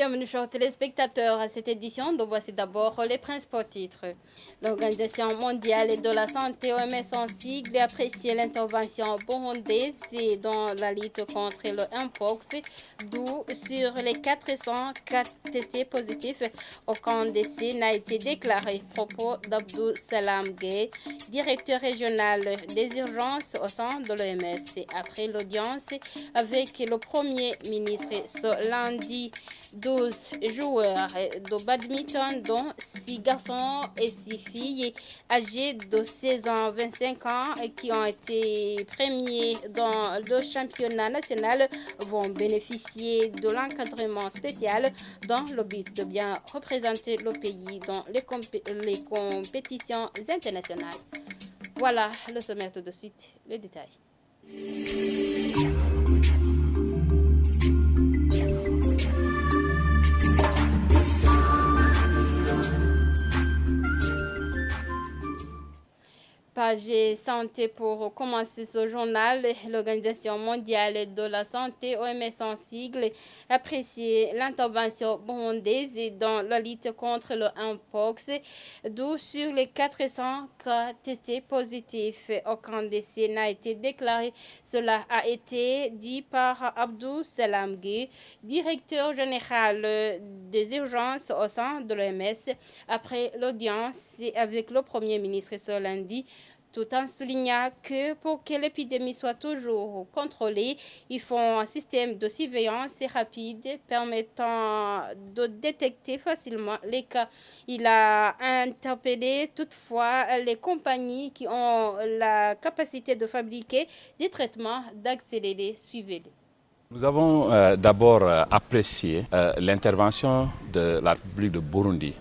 Bienvenue chers téléspectateurs à cette édition dont voici d'abord les principaux titres. L'Organisation mondiale de la santé OMS en sigle a apprécié l'intervention burundaise dans la lutte contre le Mpox, d'où sur les 400 cas testés positifs, aucun décès n'a été déclaré. Propos d'Abdou Salam Gay, directeur régional des urgences au sein de l'OMS. Après l'audience avec le Premier ministre ce lundi, 12 joueurs de badminton, dont 6 garçons et 6 filles âgés de 16 ans à 25 ans qui ont été premiers dans le championnat national, vont bénéficier de l'encadrement spécial dans le but de bien représenter le pays dans les compétitions internationales. Voilà le sommaire. Tout de suite, les détails. Page santé pour commencer ce journal. L'Organisation mondiale de la santé, OMS en sigle, apprécie l'intervention burundaise dans la lutte contre le Mpox, d'où sur les 400 cas testés positifs, aucun décès n'a été déclaré. Cela a été dit par Abdou Salam Gay, directeur général des urgences au sein de l'OMS, après l'audience avec le Premier ministre ce lundi, tout en soulignant que pour que l'épidémie soit toujours contrôlée, il faut un système de surveillance rapide permettant de détecter facilement les cas. Il a interpellé toutefois les compagnies qui ont la capacité de fabriquer des traitements d'accélérer, suivez-les. Nous avons d'abord apprécié l'intervention de la République de Burundi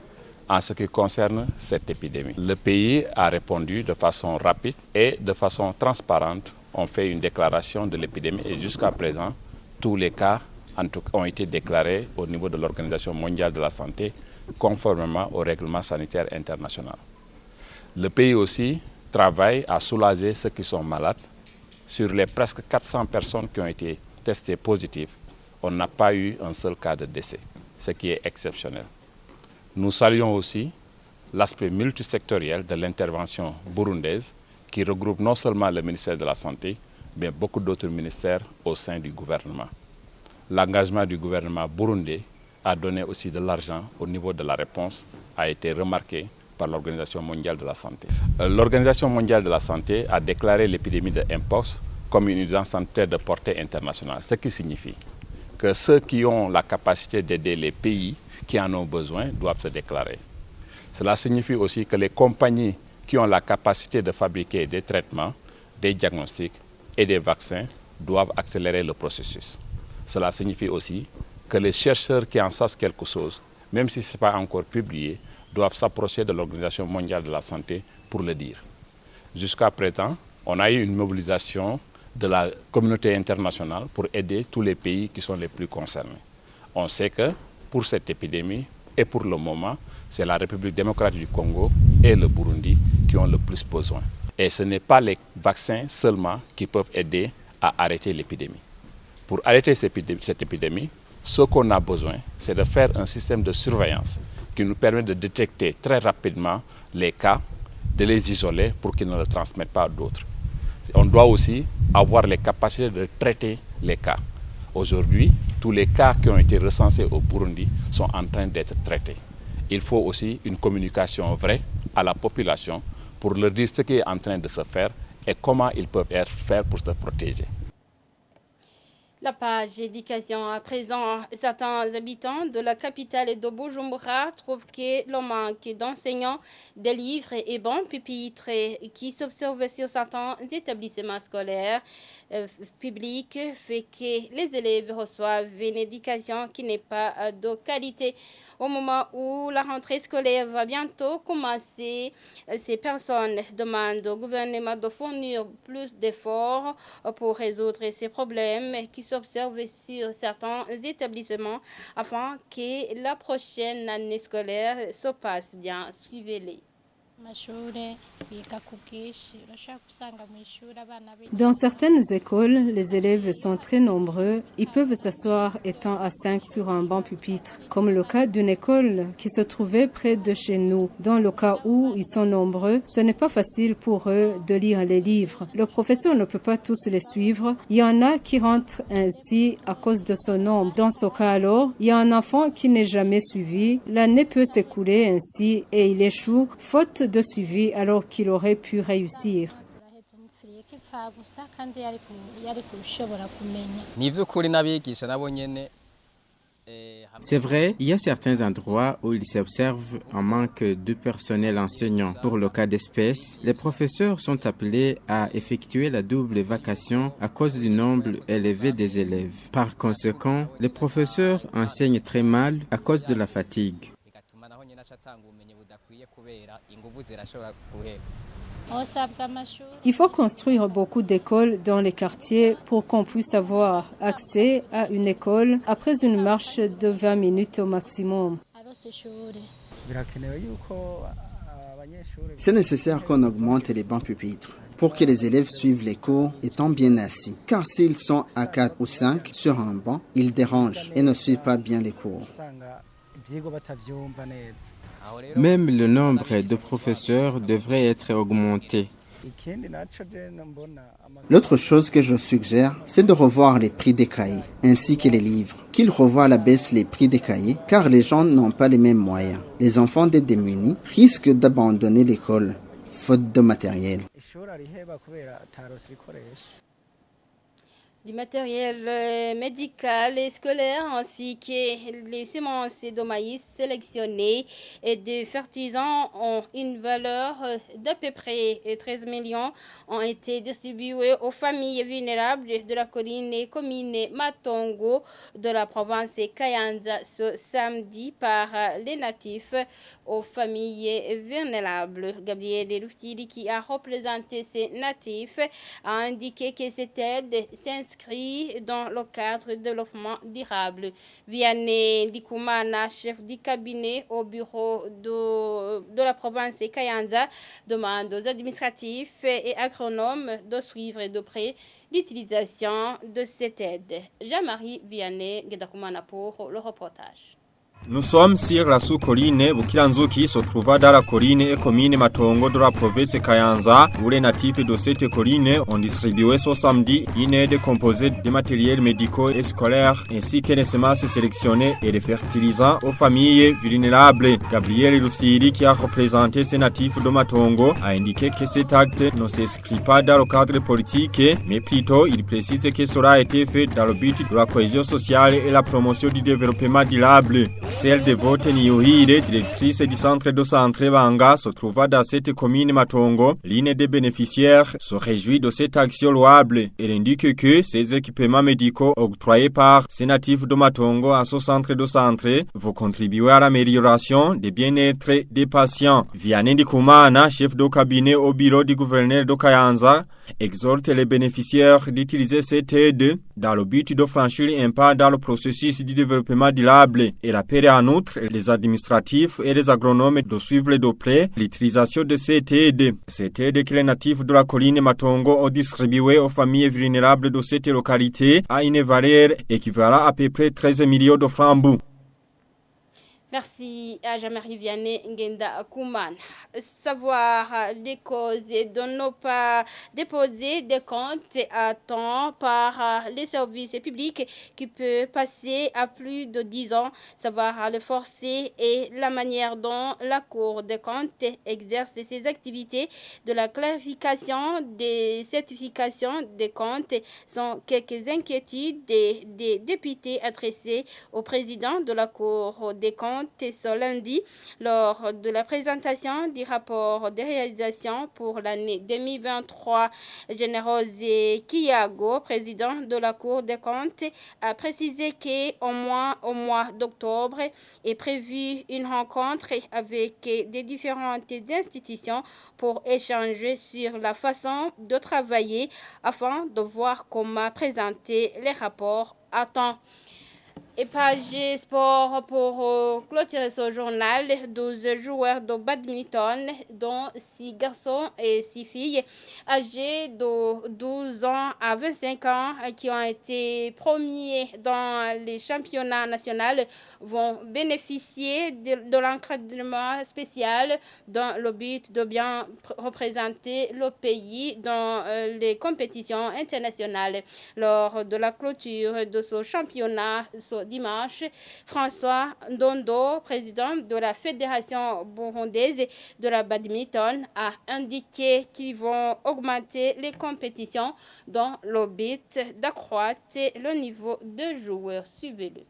en ce qui concerne cette épidémie. Le pays a répondu de façon rapide et de façon transparente. On fait une déclaration de l'épidémie et jusqu'à présent, tous les cas ont été déclarés au niveau de l'Organisation mondiale de la santé conformément au règlement sanitaire international. Le pays aussi travaille à soulager ceux qui sont malades. Sur les presque 400 personnes qui ont été testées positives, on n'a pas eu un seul cas de décès, ce qui est exceptionnel. Nous saluons aussi l'aspect multisectoriel de l'intervention burundaise qui regroupe non seulement le ministère de la Santé, mais beaucoup d'autres ministères au sein du gouvernement. L'engagement du gouvernement burundais à donner aussi de l'argent au niveau de la réponse a été remarqué par l'Organisation mondiale de la santé. L'Organisation mondiale de la santé a déclaré l'épidémie de Mpox comme une urgence sanitaire de portée internationale, ce qui signifie que ceux qui ont la capacité d'aider les pays qui en ont besoin doivent se déclarer. Cela signifie aussi que les compagnies qui ont la capacité de fabriquer des traitements, des diagnostics et des vaccins doivent accélérer le processus. Cela signifie aussi que les chercheurs qui en savent quelque chose, même si ce n'est pas encore publié, doivent s'approcher de l'Organisation mondiale de la santé pour le dire. Jusqu'à présent, on a eu une mobilisation de la communauté internationale pour aider tous les pays qui sont les plus concernés. On sait que pour cette épidémie, et pour le moment, c'est la République démocratique du Congo et le Burundi qui ont le plus besoin. Et ce n'est pas les vaccins seulement qui peuvent aider à arrêter l'épidémie. Pour arrêter cette épidémie, ce qu'on a besoin, c'est de faire un système de surveillance qui nous permet de détecter très rapidement les cas, de les isoler pour qu'ils ne le transmettent pas à d'autres. On doit aussi avoir les capacités de traiter les cas. Aujourd'hui, tous les cas qui ont été recensés au Burundi sont en train d'être traités. Il faut aussi une communication vraie à la population pour leur dire ce qui est en train de se faire et comment ils peuvent faire pour se protéger. La page éducation à présent, certains habitants de la capitale de Bujumbura trouvent que le manque d'enseignants, de livres et bons pupitres qui s'observent sur certains établissements scolaires publics fait que les élèves reçoivent une éducation qui n'est pas de qualité. Au moment où la rentrée scolaire va bientôt commencer, ces personnes demandent au gouvernement de fournir plus d'efforts pour résoudre ces problèmes qui s'observent sur certains établissements afin que la prochaine année scolaire se passe bien. Suivez-les. Amashure Dans certaines écoles, les élèves sont très nombreux. Ils peuvent s'asseoir étant à 5 sur un banc pupitre, comme le cas d'une école qui se trouvait près de chez nous. Dans le cas où ils sont nombreux, ce n'est pas facile pour eux de lire les livres. Le professeur ne peut pas tous les suivre. Il y en a qui rentrent ainsi à cause de son nombre. Dans ce cas alors, il y a un enfant qui n'est jamais suivi. L'année peut s'écouler ainsi et il échoue, faute de suivi alors qu'il aurait pu réussir. C'est vrai, il y a certains endroits où il s'observe un manque de personnel enseignant. Pour le cas d'espèce, les professeurs sont appelés à effectuer la double vacation à cause du nombre élevé des élèves. Par conséquent, les professeurs enseignent très mal à cause de la fatigue. Il faut construire beaucoup d'écoles dans les quartiers pour qu'on puisse avoir accès à une école après une marche de 20 minutes au maximum. C'est nécessaire qu'on augmente les bancs pupitres pour que les élèves suivent les cours étant bien assis. Car s'ils sont à 4 ou 5 sur un banc, ils dérangent et ne suivent pas bien les cours. Même le nombre de professeurs devrait être augmenté. L'autre chose que je suggère, c'est de revoir les prix des cahiers, ainsi que les livres. Qu'ils revoient à la baisse les prix des cahiers, car les gens n'ont pas les mêmes moyens. Les enfants des démunis risquent d'abandonner l'école, faute de matériel. Du matériel médical et scolaire ainsi que les semences de maïs sélectionnées et des fertilisants ont une valeur d'à peu près 13 millions ont été distribués aux familles vulnérables de la colline et commune Matongo de la province Kayanza ce samedi par les natifs aux familles vulnérables. Gabriel Rufiri, qui a représenté ces natifs, a indiqué que cette aide s'inscrit dans le cadre de développement durable. Vianney Dikoumana, chef du cabinet au bureau de la province Kayanza, demande aux administratifs et agronomes de suivre de près l'utilisation de cette aide. Jean-Marie Vianney Gedakoumana pour le reportage. Nous sommes sur la sous-colline Bukiranzuki se trouva dans la colline et commune Matongo de la province Kayanza où les natifs de cette colline ont distribué ce samedi une aide composée de matériel médicaux et scolaires ainsi que des semences sélectionnées et des fertilisants aux familles vulnérables. Gabriel Rufiri, qui a représenté ces natifs de Matongo, a indiqué que cet acte ne s'inscrit pas dans le cadre politique mais plutôt il précise que cela a été fait dans le but de la cohésion sociale et la promotion du développement durable. Celle de Vote Niyuhire, directrice du centre de santé Banga, se trouva dans cette commune Matongo. L'une des bénéficiaires se réjouit de cette action louable. Elle indique que ces équipements médicaux octroyés par ces natifs de Matongo à ce centre de santé vont contribuer à l'amélioration du bien-être des patients. Vianney Dikoumana, chef de cabinet au bureau du gouverneur de Kayanza, exhorte les bénéficiaires d'utiliser cette aide dans le but de franchir un pas dans le processus du développement durable. Elle appelle en outre les administratifs et les agronomes de suivre de près l'utilisation de cette aide. Cette aide que les natifs de la colline Matongo ont distribuée aux familles vulnérables de cette localité a une valeur équivalent à peu près 13 millions de francs. Merci à Jean-Marie Vianney Ngenda Kouman. Savoir les causes de ne pas déposer des comptes à temps par les services publics qui peut passer à plus de 10 ans. Savoir le forcer et la manière dont la Cour des comptes exerce ses activités de la clarification des certifications des comptes sont quelques inquiétudes des députés adressés au président de la Cour des comptes ce lundi lors de la présentation du rapport de réalisation pour l'année 2023. Générose Kiago, président de la Cour des comptes, a précisé qu'au mois d'octobre est prévue une rencontre avec des différentes institutions pour échanger sur la façon de travailler afin de voir comment présenter les rapports à temps. Et page sport pour clôturer ce journal, 12 joueurs de badminton, dont 6 garçons et 6 filles, âgés de 12 ans à 25 ans, qui ont été premiers dans les championnats nationaux, vont bénéficier de l'encadrement spécial dans le but de bien représenter le pays dans les compétitions internationales. Lors de la clôture de ce championnat, dimanche, François Ndondo, président de la Fédération burundaise de la badminton, a indiqué qu'ils vont augmenter les compétitions dans le but d'accroître le niveau de joueurs. Suivez-le.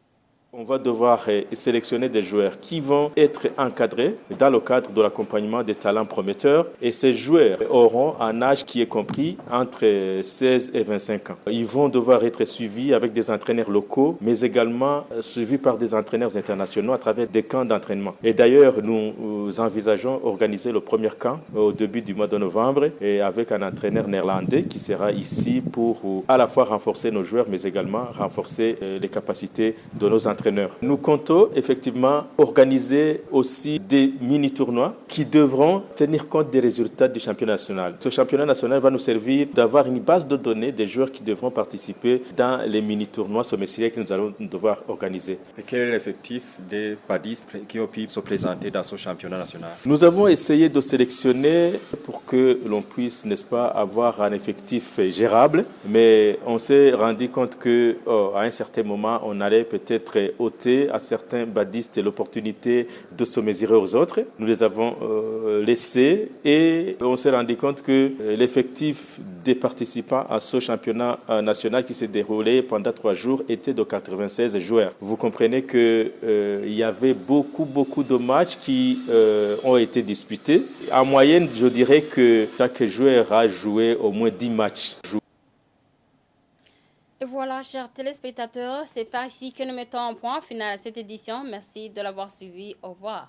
On va devoir sélectionner des joueurs qui vont être encadrés dans le cadre de l'accompagnement des talents prometteurs. Et ces joueurs auront un âge qui est compris entre 16 et 25 ans. Ils vont devoir être suivis avec des entraîneurs locaux, mais également suivis par des entraîneurs internationaux à travers des camps d'entraînement. Et d'ailleurs, nous envisageons organiser le premier camp au début du mois de novembre et avec un entraîneur néerlandais qui sera ici pour à la fois renforcer nos joueurs, mais également renforcer les capacités de nos entraîneurs. Nous comptons effectivement organiser aussi des mini-tournois qui devront tenir compte des résultats du championnat national. Ce championnat national va nous servir d'avoir une base de données des joueurs qui devront participer dans les mini-tournois semestriels que nous allons devoir organiser. Et quel est l'effectif des badistes qui ont pu se présenter dans ce championnat national? Nous avons essayé de sélectionner pour que l'on puisse, n'est-ce pas, avoir un effectif gérable, mais on s'est rendu compte que à un certain moment, on allait peut-être ôter à certains badistes l'opportunité de se mesurer aux autres. Nous les avons laissés et on s'est rendu compte que l'effectif des participants à ce championnat national qui s'est déroulé pendant 3 jours était de 96 joueurs. Vous comprenez qu'il y avait beaucoup de matchs qui ont été disputés. En moyenne, je dirais que chaque joueur a joué au moins 10 matchs. Et voilà, chers téléspectateurs, c'est par ici que nous mettons un point final à cette édition. Merci de l'avoir suivi. Au revoir.